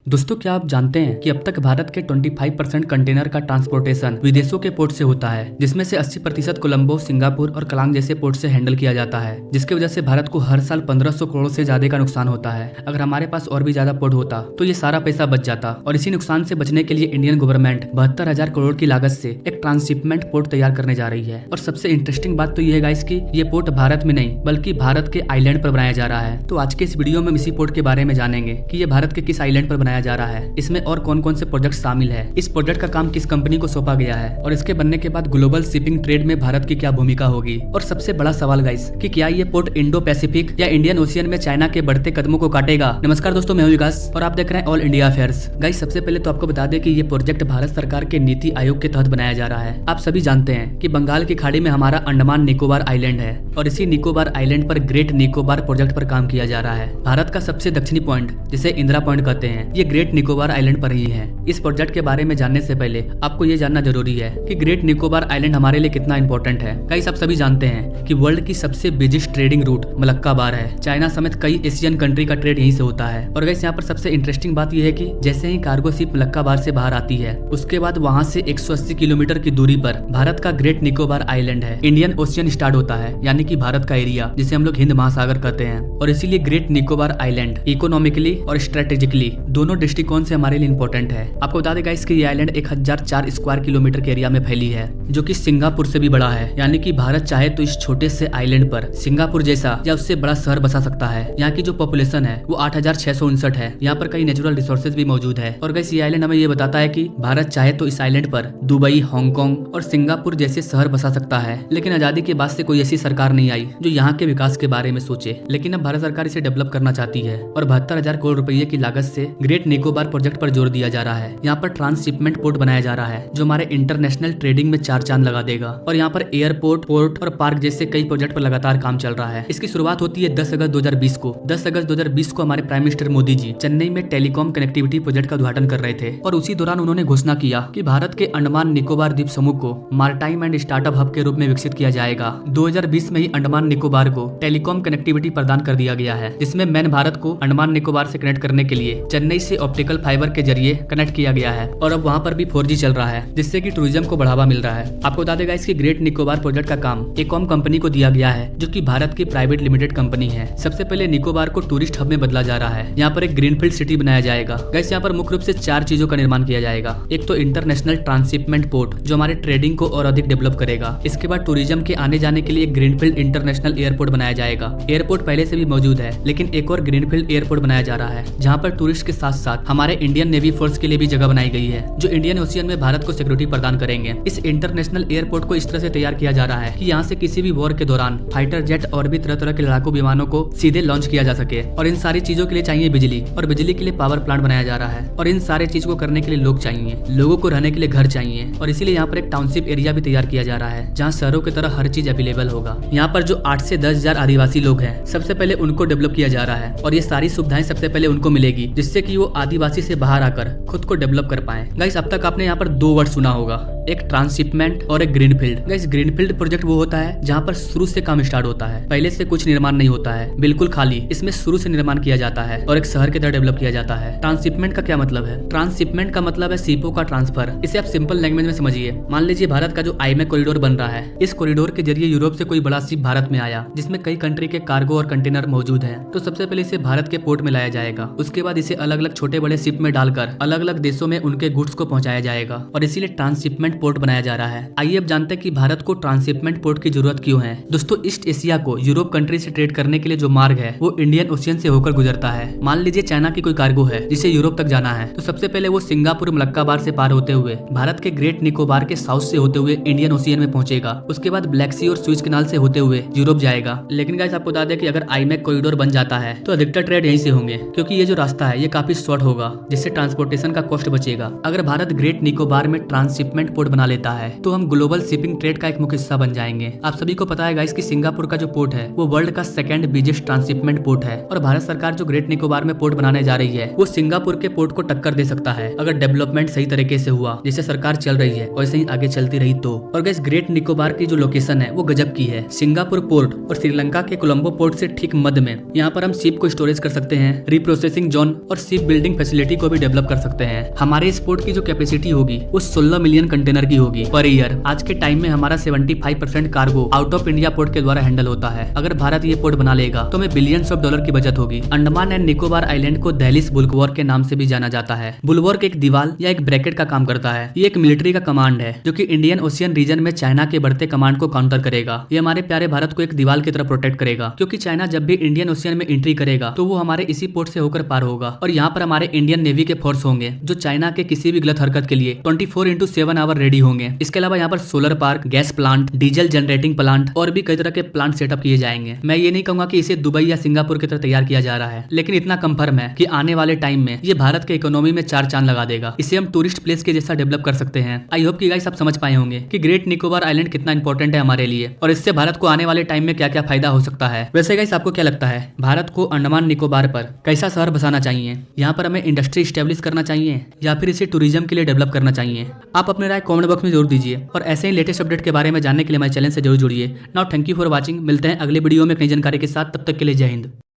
दोस्तों, क्या आप जानते हैं कि अब तक भारत के 25% कंटेनर का ट्रांसपोर्टेशन विदेशों के पोर्ट से होता है, जिसमें से 80% कोलंबो, सिंगापुर और कलांग जैसे पोर्ट से हैंडल किया जाता है, जिसकी वजह से भारत को हर साल 1500 करोड़ से ज्यादा का नुकसान होता है। अगर हमारे पास और भी ज्यादा पोर्ट होता तो ये सारा पैसा बच जाता। और इसी नुकसान से बचने के लिए इंडियन गवर्नमेंट 72,000 करोड़ की लागत से एक ट्रांसशिपमेंट पोर्ट तैयार करने जा रही है। और सबसे इंटरेस्टिंग बात तो ये है गाइस कि ये पोर्ट भारत में नहीं बल्कि भारत के आइलैंड पर बनाया जा रहा है। तो आज के इस वीडियो में हम इसी पोर्ट के बारे में जानेंगे कि ये भारत के किस आइलैंड पर बनाया जा रहा है, इसमें और कौन कौन से प्रोजेक्ट शामिल है, इस प्रोजेक्ट का काम किस कंपनी को सौंपा गया है और इसके बनने के बाद ग्लोबल शिपिंग ट्रेड में भारत की क्या भूमिका होगी। और सबसे बड़ा सवाल गाइस कि क्या ये पोर्ट इंडो पैसिफिक या इंडियन ओशियन में चाइना के बढ़ते कदमों को काटेगा। नमस्कार दोस्तों, मैं हूं विकास और आप देख रहे हैं ऑल इंडिया अफेयर्स। गाइस, सबसे पहले तो आपको बता दें कि ये प्रोजेक्ट भारत सरकार के नीति आयोग के तहत बनाया जा रहा है। आप सभी जानते हैं कि बंगाल की खाड़ी में हमारा अंडमान निकोबार आइलैंड है और इसी निकोबार आइलैंड पर ग्रेट निकोबार प्रोजेक्ट पर काम किया जा रहा है। भारत का सबसे दक्षिणी पॉइंट, जिसे इंदिरा पॉइंट कहते हैं, ये ग्रेट निकोबार आइलैंड पर ही है। इस प्रोजेक्ट के बारे में जानने से पहले आपको ये जानना जरूरी है कि ग्रेट निकोबार आइलैंड हमारे लिए कितना इंपॉर्टेंट है। गाइस, आप सभी जानते हैं कि वर्ल्ड की सबसे बिगेस्ट ट्रेडिंग रूट मलक्का बार है। चाइना समेत कई एशियन कंट्री का ट्रेड यहीं से होता है। और गाइस, यहाँ पर सबसे इंटरेस्टिंग बात यह है कि जैसे ही कार्गो शिप मलक्का बार से बाहर आती है, उसके बाद वहाँ से 180 किलोमीटर की दूरी पर भारत का ग्रेट निकोबार आइलैंड है। इंडियन ओशियन स्टार्ट होता है, यानी कि भारत का एरिया, जिसे हम लोग हिंद महासागर कहते हैं। और इसीलिए ग्रेट निकोबार आइलैंड इकोनॉमिकली और स्ट्रेटेजिकली दोनों दृष्टिकोण से हमारे लिए इंपॉर्टेंट है। आपको बता दें गाइस कि ये आइलैंड 1004 स्क्वायर किलोमीटर के एरिया में फैली है, जो कि सिंगापुर से भी बड़ा है। यानी कि भारत चाहे तो इस छोटे से आइलैंड पर सिंगापुर जैसा या उससे बड़ा शहर बसा सकता है। यहाँ की जो पॉपुलेशन है वो 8,659 है। यहाँ पर कई नेचुरल रिसोर्सेज भी मौजूद है। और गाइस, ये आइलैंड हमें ये बताता है कि भारत चाहे तो इस आइलैंड पर दुबई, हांगकांग और सिंगापुर जैसे शहर बसा सकता है। लेकिन आजादी के बाद से कोई ऐसी सरकार नहीं आई जो यहाँ के विकास के बारे में सोचे। लेकिन अब भारत सरकार इसे डेवलप करना चाहती है और 72,000 करोड़ रुपए की लागत से ग्रेट निकोबार प्रोजेक्ट पर जोर दिया जा रहा है। यहाँ पर ट्रांसशिपमेंट पोर्ट बनाया जा रहा है, जो हमारे इंटरनेशनल ट्रेडिंग में 4 चांद लगा देगा। और यहाँ पर एयरपोर्ट, पोर्ट और पार्क जैसे कई प्रोजेक्ट पर लगातार काम चल रहा है। इसकी शुरुआत होती है 10 अगस्त 2020 को। 10 अगस्त 2020 को हमारे प्राइम मिनिस्टर मोदी जी चेन्नई में टेलीकॉम कनेक्टिविटी प्रोजेक्ट का उद्घाटन कर रहे थे। और उसी दौरान उन्होंने घोषणा किया कि भारत के अंडमान निकोबार द्वीप समूह को मार्टाइम एंड स्टार्टअप हब के रूप में विकसित किया जाएगा। 2020 में ही अंडमान निकोबार को टेलीकॉम कनेक्टिविटी प्रदान कर दिया गया है, जिसमें मैन भारत को अंडमान निकोबार से कनेक्ट करने के लिए चेन्नई से ऑप्टिकल फाइबर के जरिए कनेक्ट किया गया है। और अब वहाँ पर भी 4G चल रहा है, जिससे कि टूरिज्म को बढ़ावा मिल रहा है। आपको बता देगा इसकी ग्रेट निकोबार प्रोजेक्ट का काम एकॉम कंपनी को दिया गया है, जो कि भारत की प्राइवेट लिमिटेड कंपनी है। सबसे पहले निकोबार को टूरिस्ट हब में बदला जा रहा है। यहाँ पर एक ग्रीनफील्ड सिटी बनाया जाएगा। गाइस, यहाँ पर मुख्य रूप से 4 चीजों का निर्माण किया जाएगा। एक तो इंटरनेशनल ट्रांसशिपमेंट पोर्ट, जो हमारे ट्रेडिंग को और अधिक डेवलप करेगा। इसके बाद टूरिज्म के आने जाने के लिए एक ग्रीनफील्ड इंटरनेशनल एयरपोर्ट बनाया जाएगा। एयरपोर्ट पहले से भी मौजूद है, लेकिन एक और ग्रीनफील्ड एयरपोर्ट बनाया जा रहा है, जहाँ पर टूरिस्ट के साथ साथ हमारे इंडियन नेवी फोर्स के लिए भी जगह बनाई गई है, जो इंडियन ओशियन में भारत को सिक्योरिटी प्रदान करेंगे। इस इंटरनेशनल एयरपोर्ट को इस तरह से तैयार किया जा रहा है कि यहाँ से किसी भी वॉर के दौरान फाइटर जेट और भी तरह तरह के लड़ाकू विमानों को सीधे लॉन्च किया जा सके। और इन सारी चीजों के लिए चाहिए बिजली, और बिजली के लिए पावर प्लांट बनाया जा रहा है। और इन सारे चीज को करने के लिए लोग चाहिए, लोगों को रहने के लिए घर चाहिए। और इसीलिए यहाँ पर एक टाउनशिप एरिया भी तैयार किया जा रहा है, जहाँ शहरों की तरह हर चीज अवेलेबल होगा। यहाँ पर जो 8 से 10 हजार आदिवासी लोग हैं, सबसे पहले उनको डेवलप किया जा रहा है। और ये सारी सुविधाएं सबसे पहले उनको मिलेगी, जिससे कि वो आदिवासी से बाहर आकर खुद को डेवलप कर पाए। गाइस, अब तक आपने यहाँ पर 2 वर्ड सुना होगा, एक ट्रांसशिपमेंट और एक ग्रीनफील्ड। गाइस, ग्रीनफील्ड प्रोजेक्ट वो होता है जहाँ पर शुरू से काम स्टार्ट होता है, पहले से कुछ निर्माण नहीं होता है, बिल्कुल खाली। इसमें शुरू से निर्माण किया जाता है और एक शहर की तरह डेवलप किया जाता है। ट्रांसशिपमेंट का क्या मतलब है? ट्रांसशिपमेंट का मतलब है शिपों का ट्रांसफर। इसे आप सिंपल लैंग्वेज में समझिए। मान लीजिए भारत का जो आईमेक कॉरिडोर बन रहा है, इस कॉरिडोर के जरिए यूरोप से कोई बड़ा शिप भारत में आया, जिसमें कई कंट्री के कार्गो और कंटेनर मौजूद है। तो सबसे पहले इसे भारत के पोर्ट में लाया जाएगा। उसके बाद इसे अलग अलग छोटे बड़े शिप में डालकर अलग अलग देशों में उनके गुड्स को पहुंचाया जाएगा। और इसीलिए ट्रांसशिपमेंट पोर्ट बनाया जा रहा है। आइए अब जानते हैं कि भारत को ट्रांसशिपमेंट पोर्ट की जरूरत क्यों है। दोस्तों, ईस्ट एशिया को यूरोप कंट्री से ट्रेड करने के लिए जो मार्ग है वो इंडियन ओशियन से होकर गुजरता है। मान लीजिए चाइना की कोई कार्गो है जिसे यूरोप तक जाना है, तो सबसे पहले वो सिंगापुर मलक्का बार से पार होते हुए भारत के ग्रेट निकोबार के साउथ से होते हुए इंडियन ओशियन में पहुंचेगा। उसके बाद ब्लैक सी और स्विच कैनाल से होते हुए यूरोप जाएगा। लेकिन गाइस, आपको बता दें कि अगर आईमेक कॉरिडोर बन जाता है तो अधिकतर ट्रेड यहीं से होंगे, क्योंकि ये जो रास्ता है ये काफी शॉर्ट होगा, जिससे ट्रांसपोर्टेशन का कॉस्ट बचेगा। अगर भारत ग्रेट निकोबार में ट्रांसशिपमेंट पोर्ट बना लेता है तो हम ग्लोबल शिपिंग ट्रेड का एक मुख्य हिस्सा बन जाएंगे। आप सभी को पता है गाइस कि सिंगापुर का जो पोर्ट है वो वर्ल्ड का सेकंड बिगेस्ट ट्रांसशिपमेंट पोर्ट है और भारत सरकार जो ग्रेट निकोबार में पोर्ट बनाने जा रही है वो सिंगापुर के पोर्ट को टक्कर दे सकता है अगर डेवलपमेंट सही तरीके से हुआ, जैसे सरकार चल रही है वैसे ही आगे चलती रही तो। और गाइस ग्रेट निकोबार की जो लोकेशन है वो गजब की है। सिंगापुर पोर्ट और श्रीलंका के कोलंबो पोर्ट से ठीक मध्य में यहाँ पर हम शिप को स्टोरेज कर सकते हैं, रिप्रोसेसिंग जोन और शिप बिल्डिंग फैसिलिटी को भी डेवलप कर सकते हैं। हमारे इस पोर्ट की जो कैपेसिटी होगी वो 16 मिलियन कंटेनर की होगी पर ईयर। आज के टाइम में हमारा 75% cargo out of India port के द्वारा हैंडल होता है। अगर भारत ये पोर्ट बना लेगा तो हमें बिलियंस ऑफ डॉलर की बचत होगी। अंडमान एंड निकोबार आइलैंड को दहलीज बुल्कवर्क के नाम से भी जाना जाता है। बुल्कवर्क एक दीवार या एक ब्रैकेट का काम करता है। ये एक मिलिट्री का कमांड है जो कि इंडियन ओशियन रीजन में चाइना के बढ़ते कमांड को काउंटर करेगा। ये हमारे प्यारे भारत को एक दीवार की तरह प्रोटेक्ट करेगा क्योंकि चाइना जब भी इंडियन ओशियन में एंट्री करेगा तो वो हमारे इसी पोर्ट से होकर पार होगा और यहाँ पर हमारे इंडियन नेवी के फोर्स होंगे जो चाइना के किसी भी गलत हरकत के लिए 24/7 आवर रेडी होंगे। इसके अलावा यहाँ पर solar park, gas plant, diesel generating plant और भी कई तरह के प्लांट सेटअप किए जाएंगे। मैं ये नहीं कहूंगा कि इसे दुबई या सिंगापुर की तरह तैयार किया जा रहा है, लेकिन इतना कंफर्म है कि आने वाले टाइम में ये भारत के इकोनॉमी में 4 चांद लगा देगा। इसे हम टूरिस्ट प्लेस के जैसा डेवलप कर सकते हैं। आई होप कि गाइस आप समझ पाए होंगे कि ग्रेट निकोबार आइलैंड कितना इंपॉर्टेंट है हमारे लिए और इससे भारत को आने वाले टाइम में क्या क्या फायदा हो सकता है। वैसे गाइस आपको क्या लगता है भारत को अंडमान निकोबार पर कैसा शहर बसाना चाहिए? यहाँ पर हमें इंडस्ट्री स्टैब्लिश करना चाहिए या फिर इसे टूरिज्म के लिए डेवलप करना चाहिए? आप अपने राय कमेंट बॉक्स में जरूर दीजिए और ऐसे ही लेटेस्ट अपडेट के बारे में जानने के लिए हमारे चैनल से जरूर जुड़िए। Now thank you for watching. मिलते हैं अगले वीडियो में नई जानकारी के साथ, तब तक के लिए जय हिंद।